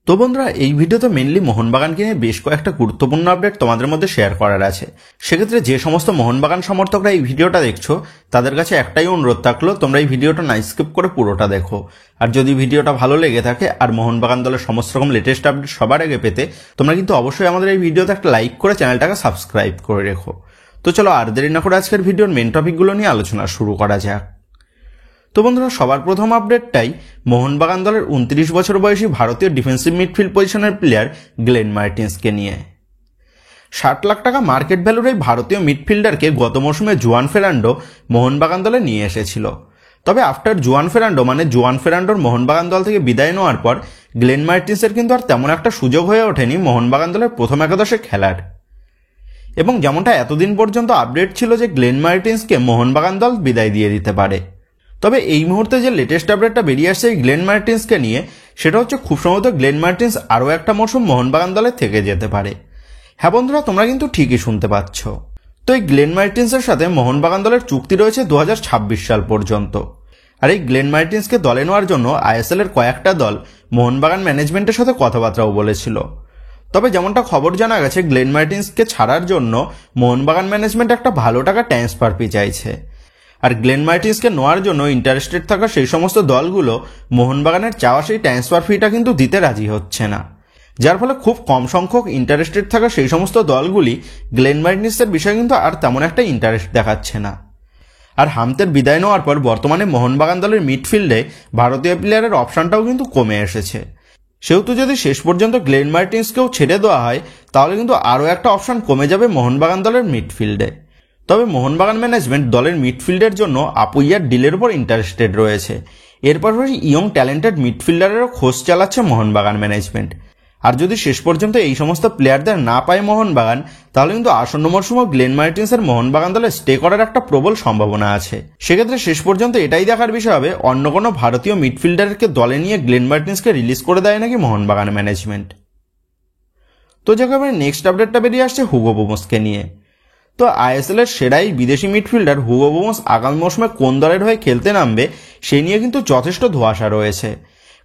তো বন্ধুরা এই ভিডিওতে মেনলি মোহনবাগানকে নিয়ে বেশ কয়েকটা গুরুত্বপূর্ণ আপডেট তোমাদের মধ্যে শেয়ার করার আছে। সেক্ষেত্রে যে সমস্ত মোহনবাগান সমর্থকরা এই ভিডিওটা দেখছো তাদের কাছে একটাই অনুরোধ থাকলো, তোমরা এই ভিডিওটা না স্কিপ করে পুরোটা দেখো। আর যদি ভিডিওটা ভালো লেগে থাকে আর মোহনবাগান দলের সমস্ত রকম লেটেস্ট আপডেট সবার আগে পেতে তোমরা কিন্তু অবশ্যই আমাদের এই ভিডিওতে একটা লাইক করে চ্যানেলটাকে সাবস্ক্রাইব করে রেখো। তো চলো আর দেরি না করে আজকের ভিডিওর মেন টপিকগুলো নিয়ে আলোচনা শুরু করা যাক। তো বন্ধুরা সবার প্রথম আপডেটটাই মোহনবাগান দলের 29 বছর বয়সী ভারতীয় ডিফেন্সিভ মিডফিল্ড পজিশনের প্লেয়ার গ্লেন মার্টিন্সকে নিয়ে। 60 লাখ টাকা মার্কেট ভ্যালুর এই ভারতীয় মিডফিল্ডারকে গত মৌসুমে জুয়ান ফেরান্ডো মোহনবাগান দলে নিয়ে এসেছিল। তবে আফটার জুয়ান ফেরান্ডোর মোহনবাগান দল থেকে বিদায় নেওয়ার পর গ্লেন মার্টিন্সের কিন্তু আর তেমন একটা সুযোগ হয়ে ওঠেনি মোহনবাগান দলের প্রথম একাদশে খেলার। এবং যেমনটা এতদিন পর্যন্ত আপডেট ছিল যে গ্লেন মার্টিন্সকে মোহনবাগান দল বিদায় দিয়ে দিতে পারে, তবে এই মুহূর্তে যে লেটেস্ট আপডেটটা বেরিয়ে আসছে এই গ্লেন মার্টিন্সকে নিয়ে, সেটা হচ্ছে খুব সম্ভবত গ্লেন মার্টিন্স আরও একটা মৌসুম মোহনবাগান দলে থেকে যেতে পারে। হ্যাঁ বন্ধুরা, তোমরা কিন্তু ঠিকই শুনতে পাচ্ছ। তো এই গ্লেন মার্টিন্সের সাথে মোহনবাগান দলের চুক্তি রয়েছে 2026 সাল পর্যন্ত। আর এই গ্লেন মার্টিন্সকে দলে নেওয়ার জন্য আইএসএল এর কয়েকটা দল মোহনবাগান ম্যানেজমেন্টের সাথে কথাবার্তাও বলেছিল। তবে যেমনটা খবর জানা গেছে, গ্লেন মার্টিন্সকে ছাড়ার জন্য মোহনবাগান ম্যানেজমেন্ট একটা ভালো টাকা ট্রান্সফার ফি চাইছে। আর গ্লেন মার্টিন্সকে নেওয়ার জন্য ইন্টারেস্টেড থাকা সেই সমস্ত দলগুলো মোহনবাগানের চাওয়া সেই ট্রান্সফার ফিটা কিন্তু দিতে রাজি হচ্ছে না, যার ফলে খুব কম সংখ্যক ইন্টারেস্টেড থাকা সেই সমস্ত দলগুলি গ্লেন মার্টিন্সের বিষয়ে কিন্তু আর তেমন একটা ইন্টারেস্ট দেখাচ্ছে না। আর হামতের বিদায় নেওয়ার পর বর্তমানে মোহনবাগান দলের মিডফিল্ডে ভারতীয় প্লেয়ারের অপশনটাও কিন্তু কমে এসেছে। সেহেতু যদি শেষ পর্যন্ত গ্লেন মার্টিন্সকেও ছেড়ে দেওয়া হয় তাহলে কিন্তু আরও একটা অপশন কমে যাবে মোহনবাগান দলের মিডফিল্ডে। তবে মোহনবাগান ম্যানেজমেন্ট দলের মিডফিল্ডের জন্য আপুইয়ার ডিলের উপর ইন্টারেস্টেড রয়েছে। এর পাশাপাশি ইয়ং ট্যালেন্টেড মিডফিল্ডারেরও খোঁজ চালাচ্ছে মোহনবাগান ম্যানেজমেন্ট। আর যদি শেষ পর্যন্ত এই সমস্ত প্লেয়ারদের না পায় মোহনবাগান, তাহলে কিন্তু আসন্ন মরশুমে গ্লেন মার্টিন্সের মোহনবাগান দলে স্টে করার একটা প্রবল সম্ভাবনা আছে। সেক্ষেত্রে শেষ পর্যন্ত এটাই দেখার বিষয় হবে অন্য কোনো ভারতীয় মিডফিল্ডারকে দলে নিয়ে গ্লেন মার্টিন্সকে রিলিজ করে দেয় নাকি মোহনবাগান ম্যানেজমেন্ট। তো যেখানে নেক্সট আপডেটটা বেরিয়ে আসছে হুগো বোমসকে নিয়ে। তো আইএসএল এর সেরাই বিদেশি মিডফিল্ডার হুগো বোমস আগামী মৌসুমে কোন দলের হয়ে খেলতে নামবে সেই নিয়ে কিন্তু যথেষ্ট ধোঁয়াশা রয়েছে।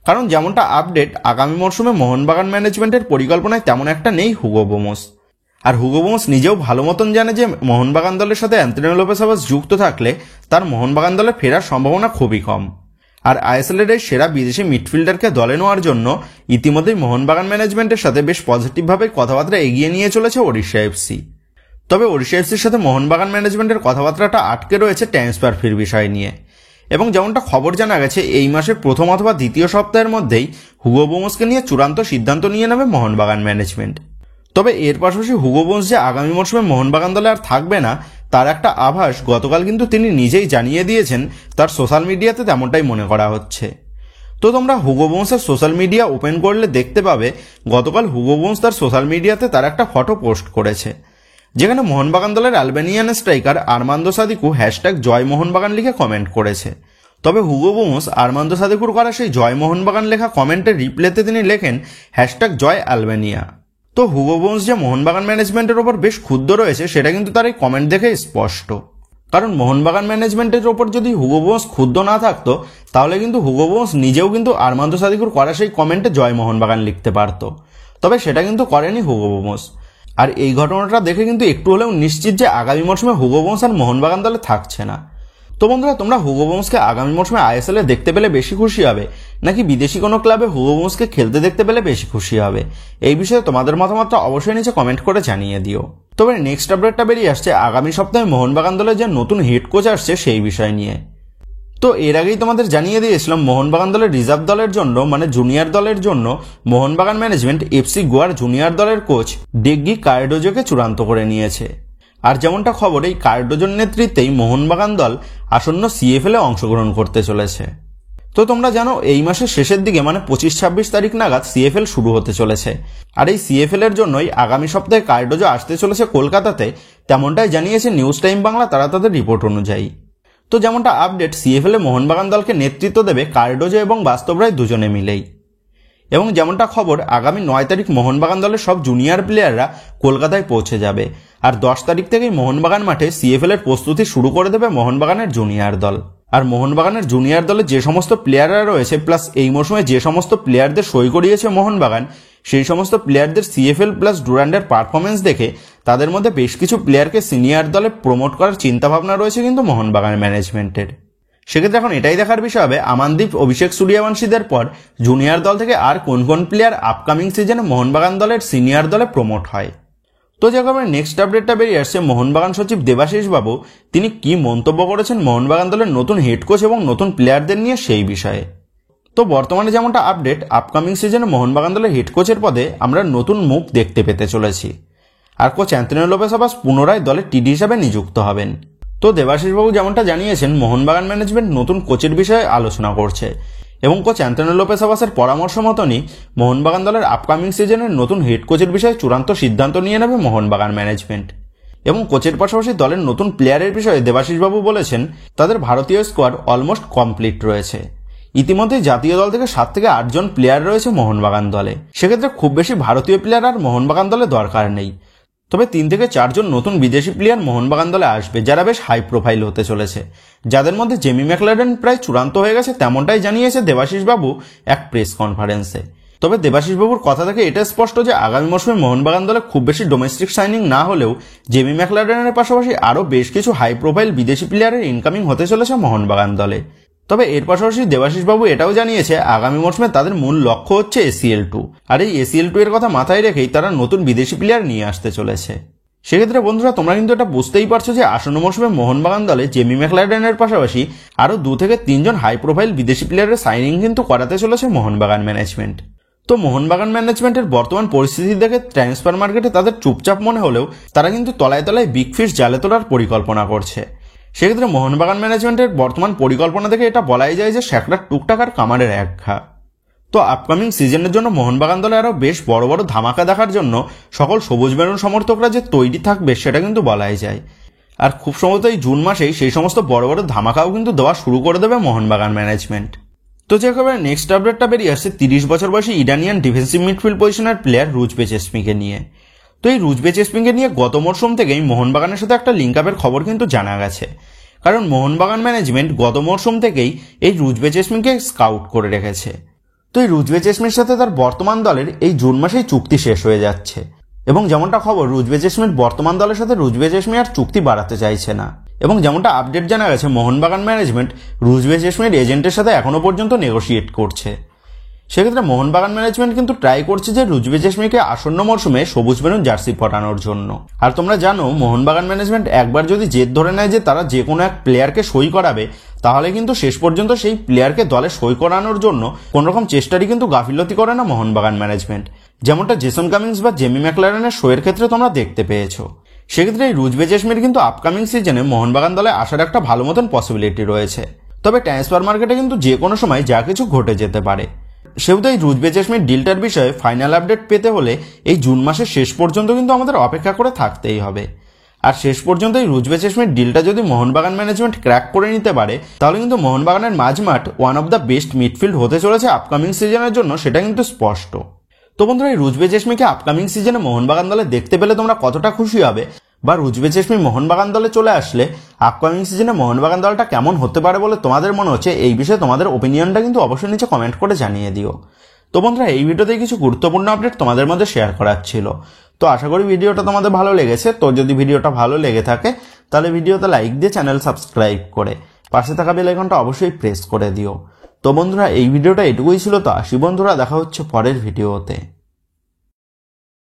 কারণ যেমনটা আপডেট, আগামী মৌসুমে মোহনবাগান ম্যানেজমেন্টের পরিকল্পনায় তেমন একটা নেই হুগো বোমস। আর হুগো বোমস নিজেও ভালো মতন জানে যে মোহনবাগান দলের সাথে অ্যান্থনি লোপেস আবাস যুক্ত থাকলে তার মোহনবাগান দলে ফেরার সম্ভাবনা খুবই কম। আর আইএসএল এর এই সেরা বিদেশি মিডফিল্ডারকে দলে নেওয়ার জন্য ইতিমধ্যেই মোহনবাগান ম্যানেজমেন্টের সাথে বেশ পজিটিভভাবে কথাবার্তা এগিয়ে নিয়ে চলেছে ওড়িশা এফসি। তবে ওড়িশা এফসির সাথে মোহনবাগান ম্যানেজমেন্টের কথাবার্তাটা আটকে রয়েছে ট্রান্সফার ফির বিষয় নিয়ে। এবং যেমনটা খবর জানা গেছে এই মাসের প্রথম অথবা দ্বিতীয় সপ্তাহের মধ্যেই হুগো বোমসকে নিয়ে চূড়ান্ত সিদ্ধান্ত নিয়ে নেবে মোহনবাগান ম্যানেজমেন্ট। তবে এর পাশাপাশি হুগো বোমস যে আগামী মরশুমে মোহনবাগান দলে আর থাকবে না তার একটা আভাস গতকাল কিন্তু তিনি নিজেই জানিয়ে দিয়েছেন, তার সোশ্যাল মিডিয়াতে তেমনটাই মনে করা হচ্ছে। তো তোমরা হুগো বোমসের সোশ্যাল মিডিয়া ওপেন করলে দেখতে পাবে গতকাল হুগো বোমস তার সোশ্যাল মিডিয়াতে তার একটা ফটো পোস্ট করেছে, যেখানে মোহনবাগান দলের আলবেনিয়ান স্ট্রাইকার আর্মান্দো সাদিকু #জয় মোহনবাগান লিখে কমেন্ট করেছে। তবে হুগো বোমস আর্মান্দো সাদিকুর করা সেই জয় মোহনবাগান লেখা কমেন্টের রিপ্লাইতে তিনি লেখেন #জয় আলবেনিয়া। তো হুগো বোমস যে মোহনবাগান ম্যানেজমেন্টের ওপর বেশ ক্ষুব্ধ রয়েছে সেটা কিন্তু তার এই কমেন্ট দেখে স্পষ্ট। কারণ মোহনবাগান ম্যানেজমেন্টের ওপর যদি হুগো বোমস ক্ষুব্ধ না থাকতো তাহলে কিন্তু হুগো বোমস নিজেও কিন্তু আর্মান্দো সাদিকুর করা সেই কমেন্টে জয় মোহনবাগান লিখতে পারত। তবে সেটা কিন্তু করেনি হুগো বোমস। আর এই ঘটনাটা দেখে কিন্তু একটু হলেও নিশ্চিত যে আগামী মরশুমে হুগো বোমস আর মোহনবাগান দলে থাকছে না। তো বন্ধুরা, তোমরা হুগো বোমসকে আগামী মরশুমে আইএসএল এ দেখতে পেলে বেশি খুশি হবে নাকি বিদেশি কোনো ক্লাবে হুগো বোমসকে খেলতে দেখতে পেলে বেশি খুশি হবে? এই বিষয়ে তোমাদের মতামতটা অবশ্যই নিচে কমেন্ট করে জানিয়ে দিও। তবে নেক্সট আপডেটটা বেরিয়ে আসছে আগামী সপ্তাহে মোহনবাগান দলের যে নতুন হেড কোচ আসছে সেই বিষয় নিয়ে। তো এর আগেই তোমাদের জানিয়ে দিয়েছিলাম মোহনবাগান দলের রিজার্ভ দলের জন্য মানে জুনিয়র দলের জন্য মোহনবাগান ম্যানেজমেন্ট এফসি গোয়ার জুনিয়র দলের কোচ ডেগ্গি কার্ডোজোকে চূড়ান্ত করে নিয়েছে। আর যেমনটা খবর, এই কার্ডোজোর নেতৃত্বেই মোহনবাগান দল আসন্ন সিএফএল এ অংশগ্রহণ করতে চলেছে। তো তোমরা জানো এই মাসের শেষের দিকে মানে 25-26 তারিখ নাগাদ সিএফএল শুরু হতে চলেছে। আর এই সিএফএল এর জন্যই আগামী সপ্তাহে কার্ডোজো আসতে চলেছে কলকাতাতে, তেমনটাই জানিয়েছে নিউজ টাইম বাংলা তারা তাদের রিপোর্ট অনুযায়ী। তো যেমনটা আপডেট, সিএফএল এ মোহনবাগান দলকে নেতৃত্ব দেবে কার্ডোজো এবং বাস্তব রায় দুজনে মিলেই। এবং যেমনটা খবর, আগামী 9 তারিখ মোহনবাগান দলের সব জুনিয়র প্লেয়াররা কলকাতায় পৌঁছে যাবে। আর 10 তারিখ থেকেই মোহনবাগান মাঠে সিএফএল এর প্রস্তুতি শুরু করে দেবে মোহনবাগানের জুনিয়র দল। আর মোহনবাগানের জুনিয়র দলে যে সমস্ত প্লেয়াররা রয়েছে প্লাস এই মৌসুমে যে সমস্ত প্লেয়ারদের সই করিয়েছে মোহনবাগান, সেই সমস্ত প্লেয়ারদের সিএফএল প্লাস ডুরান্ডের পারফরমেন্স দেখে তাদের মধ্যে বেশ কিছু প্লেয়ারকে সিনিয়র দলে প্রমোট করার চিন্তাভাবনা রয়েছে কিন্তু মোহনবাগান ম্যানেজমেন্টের। সেক্ষেত্রে এখন এটাই দেখার বিষয় হবে আমানদীপ, অভিষেক সূর্যবংশীদের পর জুনিয়র দল থেকে আর কোন কোন প্লেয়ার আপকামিং সিজনে মোহনবাগান দলের সিনিয়র দলে প্রমোট হয়। তো যখন নেক্সট আপডেটটা বেরিয়ে আসছে মোহনবাগান সচিব দেবাশিস বাবু তিনি কি মন্তব্য করেছেন মোহনবাগান দলের নতুন হেড কোচ এবং নতুন প্লেয়ারদের নিয়ে সেই বিষয়ে। তো বর্তমানে যেমনটা আপডেট, আপকামিং সিজনে মোহনবাগান দলের হেড কোচের পদে আমরা নতুন মুখ দেখতে পেতে চলেছি। আর কোচ অ্যান্থনি লোপেস আবাস পুনরায় দলের টিডি হিসাবে নিযুক্ত হবেন। তো দেবাশিসবাবু যেমনটা জানিয়েছেন মোহনবাগান ম্যানেজমেন্ট নতুন কোচের বিষয়ে আলোচনা করছে এবং কোচ অ্যান্থনি লোপেস আবাসের পরামর্শ মতনই মোহনবাগান দলের আপকামিং সিজনের নতুন হেড কোচের বিষয়ে চূড়ান্ত সিদ্ধান্ত নিয়ে নেবে মোহনবাগান ম্যানেজমেন্ট। এবং কোচের পাশাপাশি দলের নতুন প্লেয়ারের বিষয়ে দেবাশিসবাবু বলেছেন তাদের ভারতীয় স্কোয়াড অলমোস্ট কমপ্লিট রয়েছে। ইতিমধ্যে জাতীয় দল থেকে 7 থেকে 8 জন প্লেয়ার রয়েছে মোহনবাগান দলে। সেক্ষেত্রে খুব বেশি ভারতীয় প্লেয়ার আর মোহনবাগান দলে দরকার নেই। তবে 3 থেকে 4 জন নতুন বিদেশি প্লেয়ার মোহনবাগান দলে আসবে যারা বেশ হাই প্রোফাইল হতে চলেছে, যাদের মধ্যে জেমি ম্যাকলারেন প্রায় চূড়ান্ত হয়ে গেছে তেমনটাই জানিয়েছে দেবাশিসবাবু এক প্রেস কনফারেন্সে। তবে দেবাশিসবাবুর কথা থেকে এটা স্পষ্ট যে আগামী মৌসুমে মোহনবাগান দলে খুব বেশি ডোমেস্টিক সাইনিং না হলেও জেমি ম্যাকলারেনের পাশাপাশি আরও বেশ কিছু হাই প্রোফাইল বিদেশি প্লেয়ারের ইনকামিং হতে চলেছে মোহনবাগান দলে। তবে এর পাশাপাশি দেবাশিসবাবু এটাও জানিয়েছে আগামী মৌসুমে তাদের মূল লক্ষ্য হচ্ছে ACL2, আর এই ACL2 এর কথা মাথায় রেখেই তারা নতুন বিদেশি প্লেয়ার নিয়ে আসতে চলেছে। সেক্ষেত্রে বন্ধুরা তোমরা কিন্তু এটা বুঝতেই পারছো যে আসন্ন মৌসুমে মোহনবাগান দলে জেমি ম্যাকলারেনের পাশাপাশি আরও 2 থেকে 3 জন হাই প্রোফাইল বিদেশি প্লেয়ারের সাইনিং কিন্তু করাতে চলেছে মোহনবাগান ম্যানেজমেন্ট। তো মোহনবাগান ম্যানেজমেন্টের বর্তমান পরিস্থিতি দেখে ট্রান্সফার মার্কেটে তাদের চুপচাপ মনে হলেও তারা কিন্তু তলায় তলায় বিগ ফিশ জালে তোলার পরিকল্পনা করছে। সেক্ষেত্রে মোহনবাগান ম্যানেজমেন্টের বর্তমান পরিকল্পনা থেকে এটা বলাই যায় যে শ্যাকরার টুকটাক আর কামারের একঘা। তো আপকামিং সিজনের জন্য মোহনবাগান দলে আরও বেশ বড় বড় ধামাকা দেখার জন্য সকল সবুজ মেরুন সমর্থকরা যে তৈরি থাকবে সেটা কিন্তু বলাই যায়। আর খুব সম্ভবত এই জুন মাসেই সেই সমস্ত বড় বড় ধামাকাও কিন্তু দেওয়া শুরু করে দেবে মোহনবাগান ম্যানেজমেন্ট। তো যে খবর নেক্সট আপডেটটা বেরিয়ে আসছে 30 বছর বয়সী ইরানিয়ান ডিফেন্সিভ মিডফিল্ড পজিশনের প্লেয়ার রুজবে চেসমিকে নিয়ে। তো এই রুজবে চেসমিকে নিয়ে গত মরশুম থেকেই মোহনবাগানের সাথে একটা লিঙ্ক আপের খবর কিন্তু জানা গেছে, কারণ মোহনবাগান ম্যানেজমেন্ট গত মরশুম থেকেই এই রুজবে চেসমিকে স্কাউট করে রেখেছে। তো এই রুজবে চেসমির সাথে তার বর্তমান দলের এই জুন মাসেই চুক্তি শেষ হয়ে যাচ্ছে এবং যেমনটা খবর রুজবে চেসমির বর্তমান দলের সাথে রুজবে চেসমি আর চুক্তি বাড়াতে চাইছে না এবং যেমনটা আপডেট জানা গেছে মোহনবাগান ম্যানেজমেন্ট রুজবে চেসমির এজেন্টের সাথে এখনো পর্যন্ত নেগোশিয়েট করছে। সেক্ষেত্রে মোহনবাগান ম্যানেজমেন্ট কিন্তু ট্রাই করছে যে রুজবে চেসমিকে আসন্ন মরশুমে সবুজ মেরুন জার্সি পরানোর জন্য। আর তোমরা জানো মোহনবাগান ম্যানেজমেন্ট একবার যদি জেদ ধরে নেয় যে তারা যে কোনো এক প্লেয়ারকে সই করাবে তাহলে কিন্তু শেষ পর্যন্ত সেই প্লেয়ারকে দলে সই করানোর জন্য কোনোরকম চেষ্টারই কিন্তু গাফিলতি করে না মোহনবাগান ম্যানেজমেন্ট, যেমনটা জেসন কামিন্স বা জেমি ম্যাকলারেনের সইয়ের ক্ষেত্রে তোমরা দেখতে পেয়েছো। সেক্ষেত্রে এই রুজবে চেসমির কিন্তু আপকামিং সিজনে মোহনবাগান দলে আসার একটা ভালো মতন পসিবিলিটি রয়েছে। তবে ট্রান্সফার মার্কেটে কিন্তু যে কোনো সময় যা কিছু ঘটে যেতে পারে। সেহেতু এই রুজবে চেসমির ডিলটার বিষয়ে ফাইনাল আপডেট পেতে হলে এই জুন মাসের শেষ পর্যন্ত কিন্তু আমাদের অপেক্ষা করে থাকতেই হবে। আর শেষ পর্যন্ত এই রুজবে চেসমির ডিলটা যদি মোহনবাগান ম্যানেজমেন্ট ক্র্যাক করে নিতে পারে তাহলে কিন্তু মোহনবাগানের মাঝমাঠ one of the best midfield হতে চলেছে আপকামিং সিজনের জন্য, সেটা কিন্তু স্পষ্ট। তো বন্ধুরা এই রুজবে চেসমিকে আপকামিং সিজনে মোহনবাগান দলে দেখতে পেলে তোমরা কতটা খুশি হবে, বা রুজবে চেসমি মোহনবাগান দলে চলে আসলে আপকামিং সিজনে মোহনবাগান দলটা কেমন হতে পারে বলে তোমাদের মনে হচ্ছে, এই বিষয়ে তোমাদের ওপিনিয়নটা কিন্তু অবশ্যই নিচে কমেন্ট করে জানিয়ে দিও। তো বন্ধুরা এই ভিডিওতে কিছু গুরুত্বপূর্ণ আপডেট তোমাদের মধ্যে শেয়ার করার ছিল। তো আশা করি ভিডিওটা তোমাদের ভালো লেগেছে। তো যদি ভিডিওটা ভালো লেগে থাকে তাহলে ভিডিওতে লাইক দিয়ে চ্যানেল সাবস্ক্রাইব করে পাশে থাকা বেল আইকনটা অবশ্যই প্রেস করে দিও। তো বন্ধুরা এই ভিডিওটা এটুকুই ছিল। তো আসি বন্ধুরা, দেখা হচ্ছে পরের ভিডিওতে।